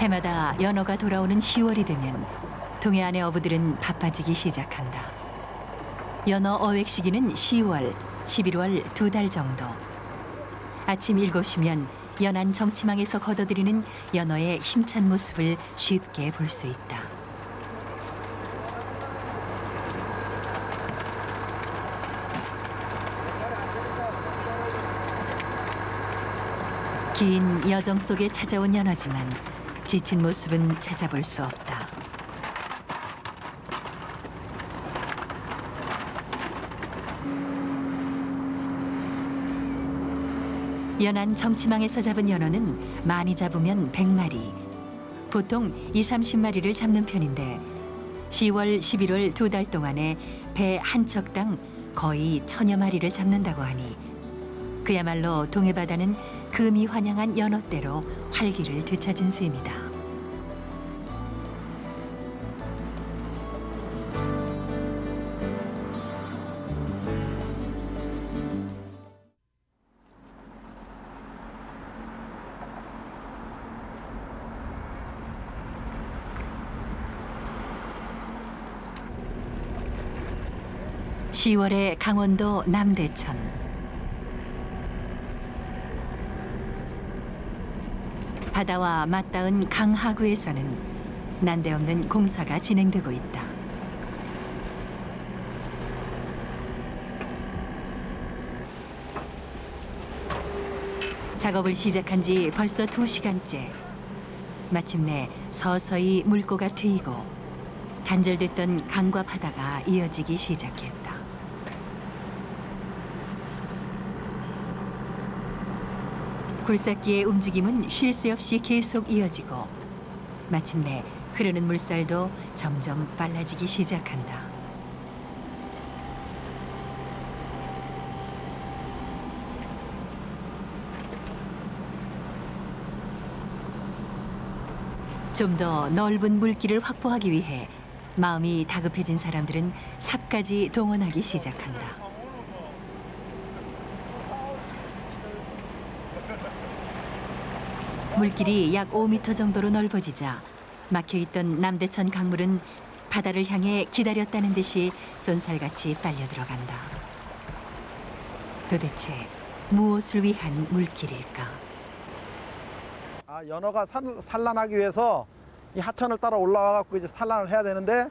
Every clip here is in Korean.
해마다 연어가 돌아오는 10월이 되면 동해안의 어부들은 바빠지기 시작한다. 연어 어획 시기는 10월, 11월 2달 정도. 아침 7시면 연안 정치망에서 걷어들이는 연어의 힘찬 모습을 쉽게 볼 수 있다. 긴 여정 속에 찾아온 연어지만 지친 모습은 찾아볼 수 없다. 연안 정치망에서 잡은 연어는 많이 잡으면 100마리, 보통 20~30마리를 잡는 편인데 10월, 11월 2달 동안에 배 한 척당 거의 1000여 마리를 잡는다고 하니 그야말로 동해바다는 금이 환영한 연어대로 활기를 되찾은 셈이다. (10월의) 강원도 남대천. 바다와 맞닿은 강하구에서는 난데없는 공사가 진행되고 있다. 작업을 시작한 지 벌써 2시간째. 마침내 서서히 물꼬가 트이고 단절됐던 강과 바다가 이어지기 시작했다. 굴삭기의 움직임은 쉴 새 없이 계속 이어지고 마침내 흐르는 물살도 점점 빨라지기 시작한다. 좀 더 넓은 물길을 확보하기 위해 마음이 다급해진 사람들은 삽까지 동원하기 시작한다. 물길이 약 5m 정도로 넓어지자 막혀있던 남대천 강물은 바다를 향해 기다렸다는 듯이 쏜살같이 빨려 들어간다. 도대체 무엇을 위한 물길일까? 연어가 산란하기 위해서 이 하천을 따라 올라와갖고 이제 산란을 해야 되는데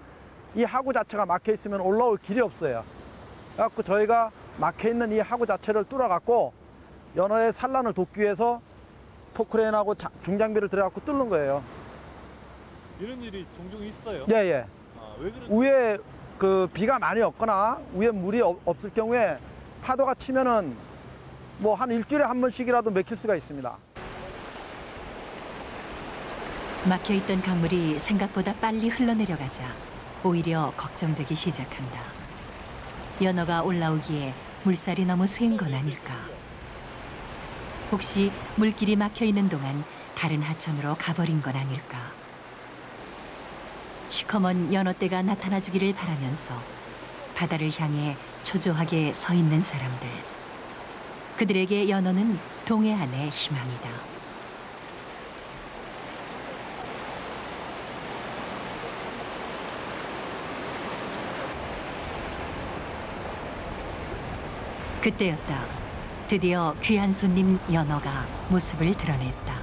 이 하구 자체가 막혀 있으면 올라올 길이 없어요. 그래갖고 저희가 막혀 있는 이 하구 자체를 뚫어갖고 연어의 산란을 돕기 위해서 포크레인하고 중장비를 들여갖고 뚫는 거예요. 이런 일이 종종 있어요? 예. 왜 그런지? 위에 비가 많이 없거나 위에 물이 없을 경우에 파도가 치면은 뭐 한 일주일에 한 번씩이라도 막힐 수가 있습니다. 막혀있던 강물이 생각보다 빨리 흘러내려가자 오히려 걱정되기 시작한다. 연어가 올라오기에 물살이 너무 센 건 아닐까? 혹시 물길이 막혀있는 동안 다른 하천으로 가버린 건 아닐까? 시커먼 연어떼가 나타나주기를 바라면서 바다를 향해 초조하게 서 있는 사람들. 그들에게 연어는 동해안의 희망이다. 그때였다. 드디어 귀한 손님 연어가 모습을 드러냈다.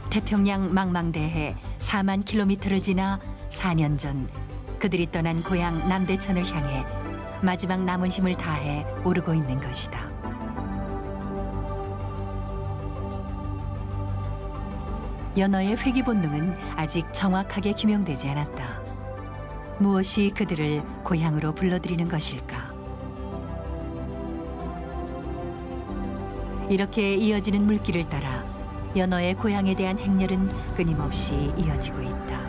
태평양 망망대해 4만 킬로미터를 지나 4년 전 그들이 떠난 고향 남대천을 향해 마지막 남은 힘을 다해 오르고 있는 것이다. 연어의 회귀 본능은 아직 정확하게 규명되지 않았다. 무엇이 그들을 고향으로 불러들이는 것일까? 이렇게 이어지는 물길을 따라 연어의 고향에 대한 행렬은 끊임없이 이어지고 있다.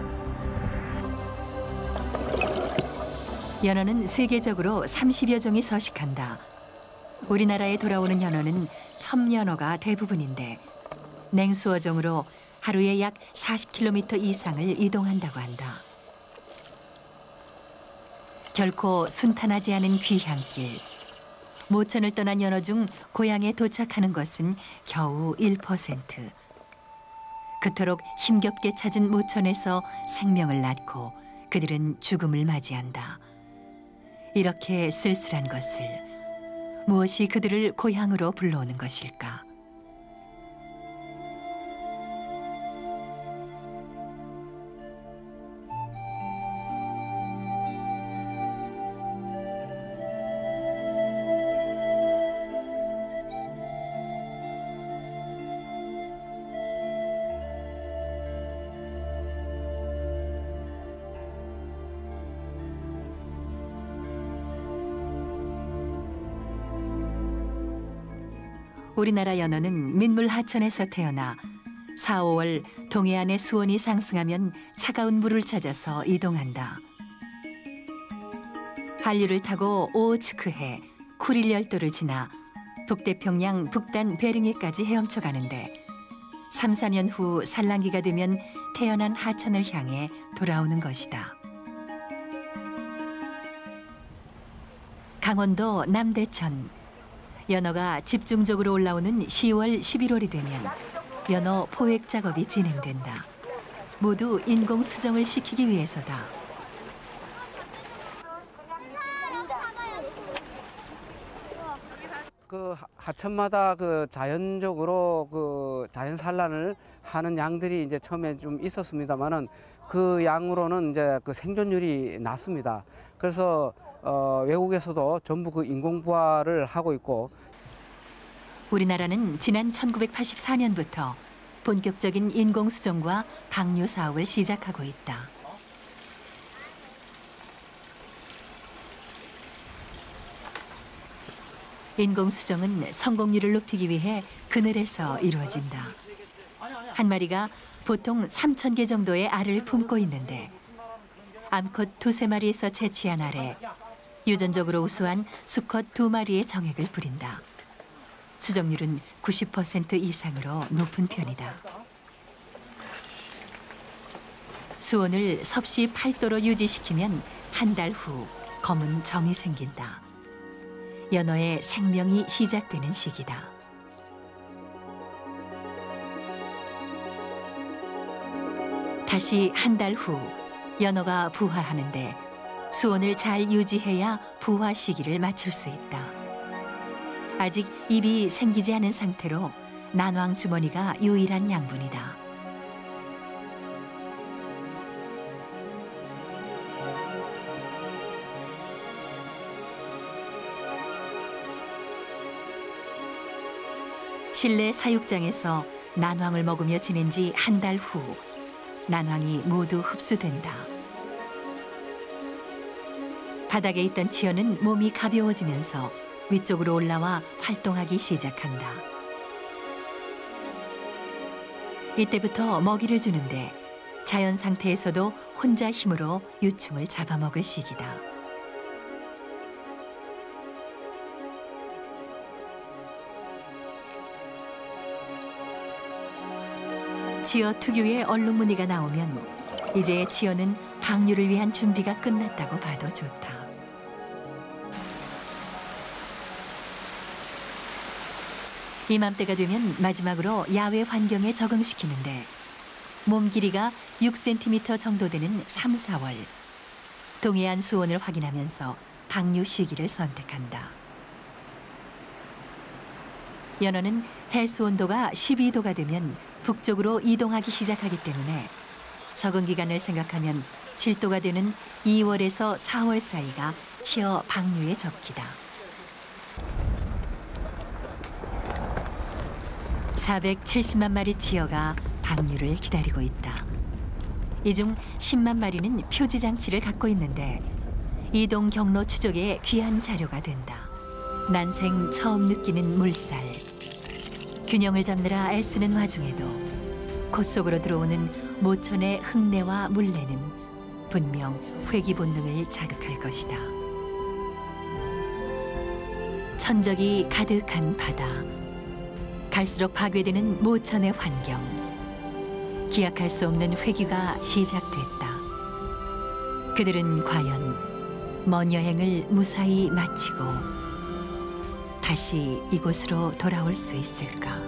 연어는 세계적으로 30여 종이 서식한다. 우리나라에 돌아오는 연어는 첩연어가 대부분인데 냉수어종으로 하루에 약 40km 이상을 이동한다고 한다. 결코 순탄하지 않은 귀향길. 모천을 떠난 연어 중 고향에 도착하는 것은 겨우 1%. 그토록 힘겹게 찾은 모천에서 생명을 낳고 그들은 죽음을 맞이한다. 이렇게 쓸쓸한 것을 무엇이 그들을 고향으로 불러오는 것일까? 우리나라 연어는 민물 하천에서 태어나 4, 5월 동해안의 수온이 상승하면 차가운 물을 찾아서 이동한다. 한류를 타고 오호츠크해, 쿠릴 열도를 지나 북태평양 북단 베링해까지 헤엄쳐 가는데 3, 4년 후 산란기가 되면 태어난 하천을 향해 돌아오는 것이다. 강원도 남대천. 연어가 집중적으로 올라오는 10월, 11월이 되면 연어 포획 작업이 진행된다. 모두 인공 수정을 시키기 위해서다. 그 하천마다 그 자연적으로 그 자연 산란을 하는 양들이 이제 처음에 좀 있었습니다만은 그 양으로는 이제 그 생존율이 낮습니다. 그래서 외국에서도 전부 그 인공 부화를 하고 있고, 우리나라는 지난 1984년부터 본격적인 인공 수정과 방류 사업을 시작하고 있다. 인공 수정은 성공률을 높이기 위해 그늘에서 이루어진다. 한 마리가 보통 3,000개 정도의 알을 품고 있는데 암컷 2~3마리에서 채취한 알에 유전적으로 우수한 수컷 2마리의 정액을 뿌린다. 수정률은 90% 이상으로 높은 편이다. 수온을 섭씨 8도로 유지시키면 한 달 후 검은 점이 생긴다. 연어의 생명이 시작되는 시기다. 다시 한 달 후 연어가 부화하는데 수온을 잘 유지해야 부화 시기를 맞출 수 있다. 아직 입이 생기지 않은 상태로 난황 주머니가 유일한 양분이다. 실내 사육장에서 난황을 먹으며 지낸 지 한 달 후 난황이 모두 흡수된다. 바닥에 있던 치어는 몸이 가벼워지면서 위쪽으로 올라와 활동하기 시작한다. 이때부터 먹이를 주는데 자연 상태에서도 혼자 힘으로 유충을 잡아먹을 시기다. 치어 특유의 얼룩무늬가 나오면 이제 치어는 방류를 위한 준비가 끝났다고 봐도 좋다. 이맘때가 되면 마지막으로 야외 환경에 적응시키는데 몸 길이가 6cm 정도 되는 3, 4월 동해안 수온을 확인하면서 방류 시기를 선택한다. 연어는 해수 온도가 12도가 되면 북쪽으로 이동하기 시작하기 때문에 적응 기간을 생각하면 7도가 되는 2월에서 4월 사이가 치어 방류의 적기다. 470만 마리 치어가 방류를 기다리고 있다. 이 중 10만 마리는 표지 장치를 갖고 있는데 이동 경로 추적에 귀한 자료가 된다. 난생 처음 느끼는 물살. 균형을 잡느라 애쓰는 와중에도 콧 속으로 들어오는 모천의 흙내와 물내는 분명 회귀 본능을 자극할 것이다. 천적이 가득한 바다. 갈수록 파괴되는 모천의 환경. 기약할 수 없는 회귀가 시작됐다. 그들은 과연 먼 여행을 무사히 마치고 다시 이곳으로 돌아올 수 있을까?